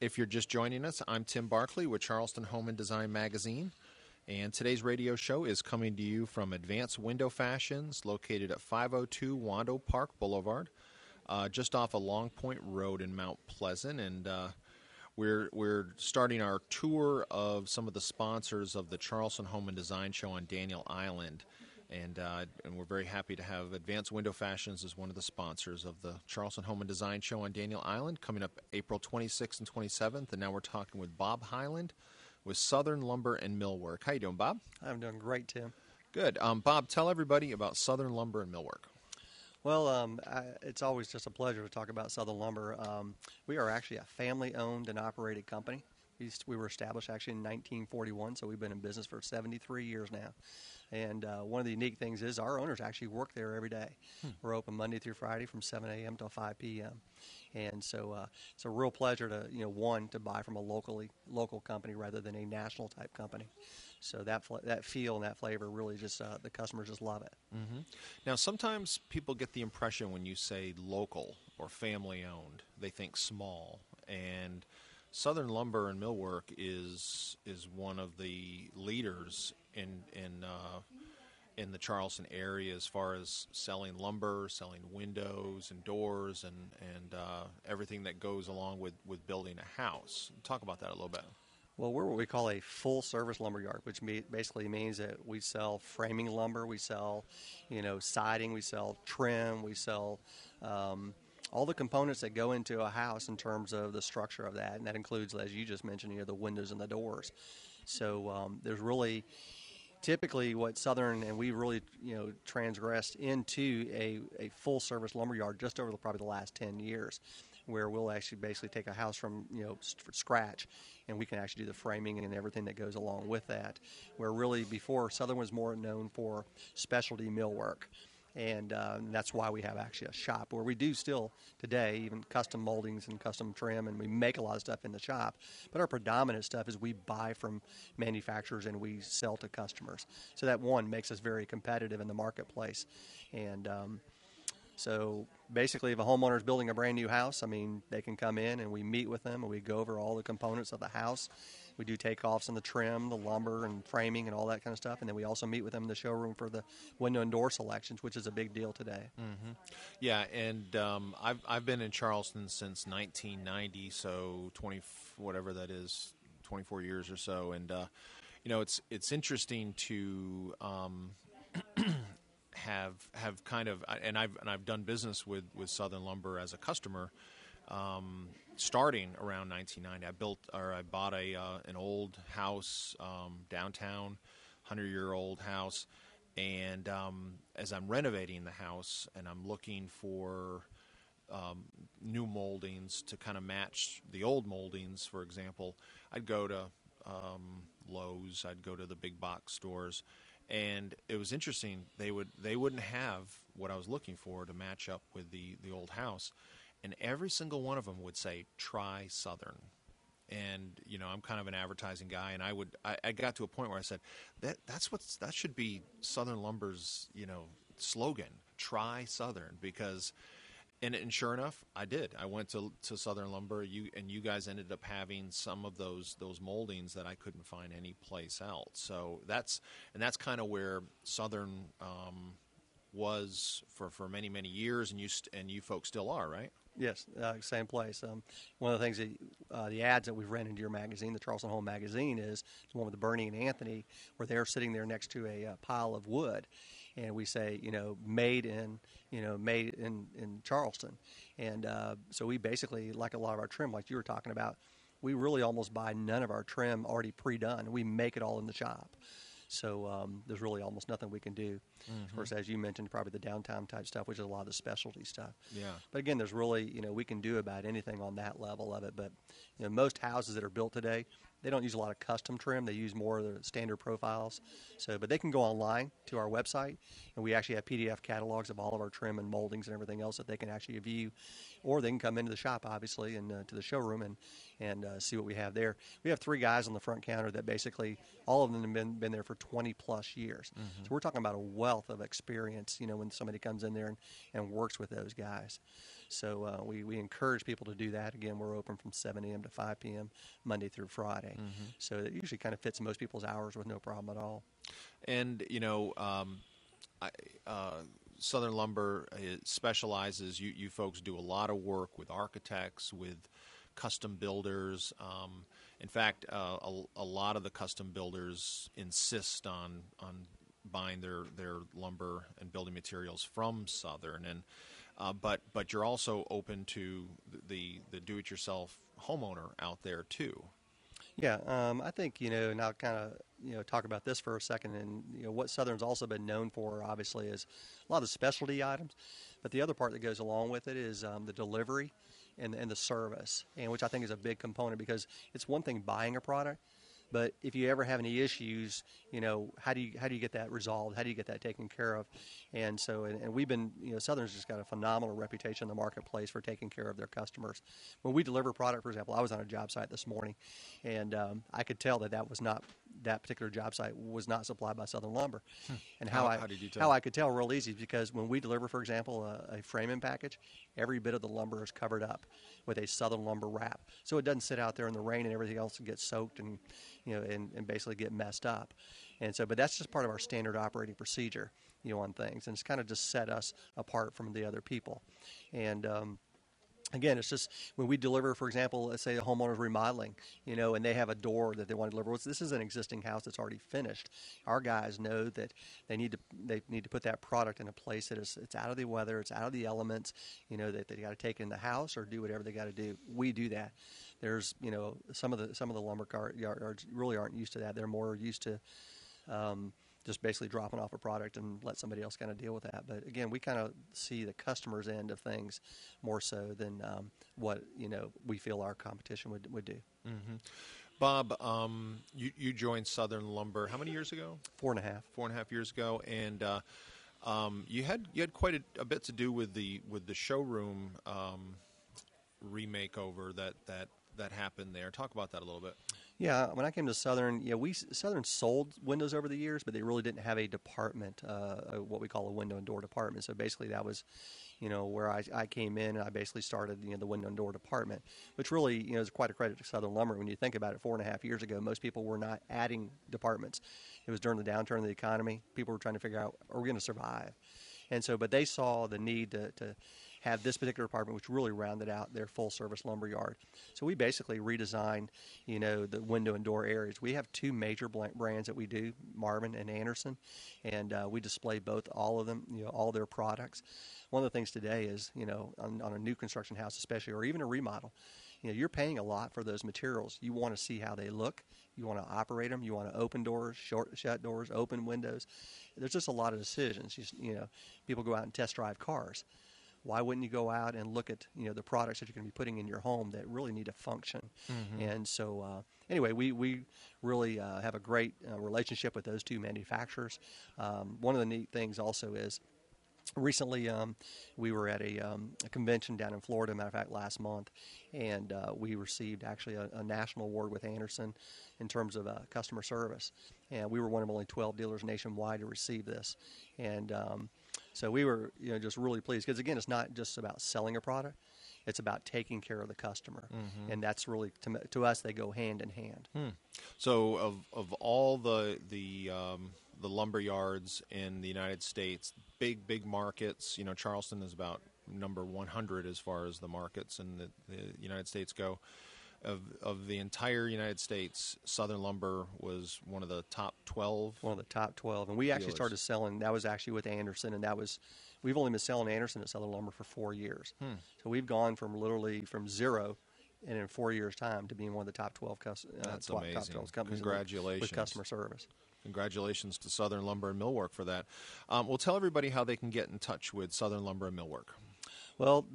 If you're just joining us, I'm Tim Barkley with Charleston Home Design magazine, and today's radio show is coming to you from Advanced Window Fashions, located at 502 Wando Park Boulevard, just off of Long Point Road in Mount Pleasant, and we're starting our tour of some of the sponsors of the Charleston Home Design Show on Daniel Island. And we're very happy to have Advanced Window Fashions as one of the sponsors of the Charleston Home Design Show on Daniel Island, coming up April 26th and 27th. And now we're talking with Bob Hyland with Southern Lumber and Millwork. How you doing, Bob? I'm doing great, Tim. Good. Bob, tell everybody about Southern Lumber and Millwork. Well, it's always just a pleasure to talk about Southern Lumber. We are actually a family-owned and operated company. We were established actually in 1941, so we've been in business for 73 years now. And one of the unique things is our owners actually work there every day. We're open Monday through Friday from 7 a.m. till 5 p.m. And so it's a real pleasure to, to buy from a local company rather than a national type company. So that feel and that flavor really just, the customers just love it. Mm-hmm. Now, sometimes people get the impression when you say local or family owned, they think small. And Southern Lumber and Millwork is one of the leaders in the Charleston area as far as selling lumber, selling windows and doors, and everything that goes along with building a house. Talk about that a little bit. Well, we're what we call a full-service lumber yard, which basically means that we sell framing lumber, we sell, siding, we sell trim, we sell all the components that go into a house in terms of the structure of that, and that includes, as you just mentioned, the windows and the doors. So there's really typically what Southern, and we really transgressed into a full-service lumber yard just over probably the last 10 years, where we'll actually basically take a house from scratch, and we can actually do the framing and everything that goes along with that. Where really before Southern was more known for specialty millwork. And that's why we have actually a shop where we do still today even custom moldings and custom trim, and we make a lot of stuff in the shop. But our predominant stuff is we buy from manufacturers and we sell to customers. So that one makes us very competitive in the marketplace. And so basically if a homeowner is building a brand new house, they can come in and we meet with them and we go over all the components of the house. We do takeoffs on the trim, the lumber, and framing, and all that kind of stuff. And then we also meet with them in the showroom for the window and door selections, which is a big deal today. Mm-hmm. Yeah, and I've been in Charleston since 1990, so 24 years or so. And it's interesting to have kind of, and I've done business with Southern Lumber as a customer. Starting around 1990, I bought an old house downtown, 100-year-old house, and as I'm renovating the house and I'm looking for new moldings to kind of match the old moldings, for example, I'd go to Lowe's, I'd go to the big box stores, and it was interesting. They wouldn't have what I was looking for to match up with the old house. And every single one of them would say, try Southern. And, I'm kind of an advertising guy, and I got to a point where I said, that should be Southern Lumber's, slogan, try Southern, because, and sure enough, I did. I went to Southern Lumber, and you guys ended up having some of those moldings that I couldn't find any place else. So that's kind of where Southern was for many, many years, and you folks still are, right? Yes, same place. One of the things that the ads that we've ran into your magazine, the Charleston Home magazine, is the one with Bernie and Anthony, where they're sitting there next to a pile of wood, and we say, made in Charleston, and so we basically, like a lot of our trim, like you were talking about, we really almost buy none of our trim already pre-done. We make it all in the shop. So there's really almost nothing we can do. Mm-hmm. Of course, as you mentioned, probably the downtown type stuff, which is a lot of the specialty stuff. Yeah. But again, there's really, we can do about anything on that level of it. But most houses that are built today, they don't use a lot of custom trim. They use more of the standard profiles. But they can go online to our website, and we actually have PDF catalogs of all of our trim and moldings and everything else that they can actually view. Or they can come into the shop, obviously, and to the showroom and see what we have there. We have 3 guys on the front counter that basically, all of them have been there for 20-plus years. Mm-hmm. So we're talking about a wealth of experience, when somebody comes in there and works with those guys. So we encourage people to do that. Again, we're open from 7 a.m. to 5 p.m. Monday through Friday. So it usually kind of fits most people's hours with no problem at all. And, Southern Lumber specializes, you folks do a lot of work with architects, with custom builders. In fact, a lot of the custom builders insist on buying their lumber and building materials from Southern, and but you're also open to the do-it-yourself homeowner out there too. Yeah, I think, and I'll kind of, talk about this for a second. And, what Southern's also been known for, obviously, is a lot of specialty items. But the other part that goes along with it is the delivery and the service, and which I think is a big component, because it's one thing buying a product, but if you ever have any issues, how do you get that resolved? How do you get that taken care of? And so, and we've been, Southern's just got a phenomenal reputation in the marketplace for taking care of their customers. When we deliver product, for example, I was on a job site this morning, and I could tell that particular job site was not supplied by Southern Lumber. And How did you tell? How I could tell real easy is because when we deliver, for example, a framing package, every bit of the lumber is covered up with a Southern Lumber wrap, so it doesn't sit out there in the rain and everything else gets soaked and and basically get messed up. And so, but that's just part of our standard operating procedure, on things, and it's kind of just set us apart from the other people. And again, it's just when we deliver, for example, let's say a homeowner's remodeling, and they have a door that they want to deliver. Well, this is an existing house that's already finished. Our guys know that they need to put that product in a place that it's out of the weather, it's out of the elements, that they got to take in the house or do whatever they got to do. We do that. There's, some of the lumber yards really aren't used to that. They're more used to just basically dropping off a product and let somebody else kind of deal with that. But again, we kind of see the customer's end of things more so than what we feel our competition would do. Mm-hmm. Bob, you joined Southern Lumber how many years ago? 4.5. 4.5 years ago, and you had quite a bit to do with the showroom remake over that happened there. Talk about that a little bit. Yeah, when I came to Southern, Southern sold windows over the years, but they really didn't have a department, what we call a window and door department. So basically that was, where I came in and I basically started, the window and door department, which really, is quite a credit to Southern Lumber. When you think about it, 4.5 years ago, most people were not adding departments. It was during the downturn of the economy. People were trying to figure out, are we going to survive? And so, but they saw the need to have this particular department, which really rounded out their full-service lumber yard. So we basically redesigned, the window and door areas. We have two major brands that we do, Marvin and Anderson, and we display all of them, all their products. One of the things today is, on a new construction house especially, or even a remodel, you're paying a lot for those materials. You want to see how they look. You want to operate them. You want to open doors, shut doors, open windows. There's just a lot of decisions. People go out and test drive cars. Why wouldn't you go out and look at the products that you're going to be putting in your home that really need to function? Mm-hmm. And so anyway, we really have a great relationship with those two manufacturers. One of the neat things also is recently we were at a convention down in Florida, matter of fact, last month, and we received actually a national award with Anderson in terms of customer service. And we were one of only 12 dealers nationwide to receive this. And so we were, just really pleased because, again, it's not just about selling a product. It's about taking care of the customer. Mm-hmm. And that's really, to us, they go hand in hand. So of all the lumber yards in the United States, big markets, Charleston is about number 100 as far as the markets in the United States go. Of the entire United States, Southern Lumber was one of the top 12. One of the top 12. And we actually started selling, that was actually with Anderson, and we've only been selling Anderson at Southern Lumber for 4 years. So we've gone from zero and in 4 years' time to being one of the top 12 That's amazing. Top 12 companies Congratulations. with customer service. Congratulations to Southern Lumber and Millwork for that. Well, tell everybody how they can get in touch with Southern Lumber and Millwork. Well,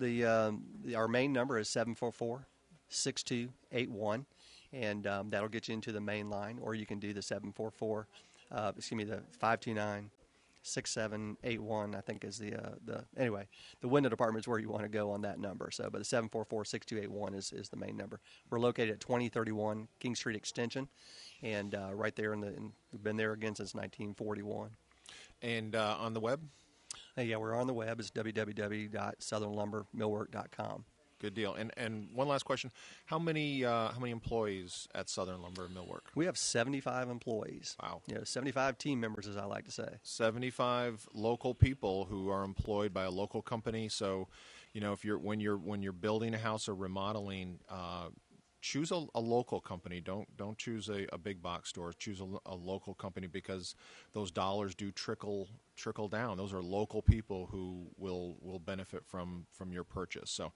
our main number is 744-6281, and that'll get you into the main line, or you can do the 529-6781, I think is anyway, the window department is where you want to go on that number. So, but the 744-6281 is the main number. We're located at 2031 King Street Extension, and right there we've been there again since 1941. And on the web? Yeah, we're on the web. It's www.southernlumbermillwork.com. Good deal. And one last question: how many employees at Southern Lumber and Millwork? We have 75 employees. Wow. 75 team members, as I like to say. 75 local people who are employed by a local company. So, if when you're building a house or remodeling, choose a local company. Don't choose a big box store. Choose a local company, because those dollars do trickle down. Those are local people who will benefit from your purchase. So,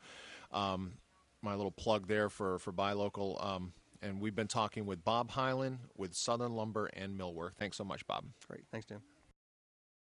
my little plug there for buy local. And we've been talking with Bob Hyland with Southern Lumber and Millwork. Thanks so much, Bob. Great. Thanks, Tim.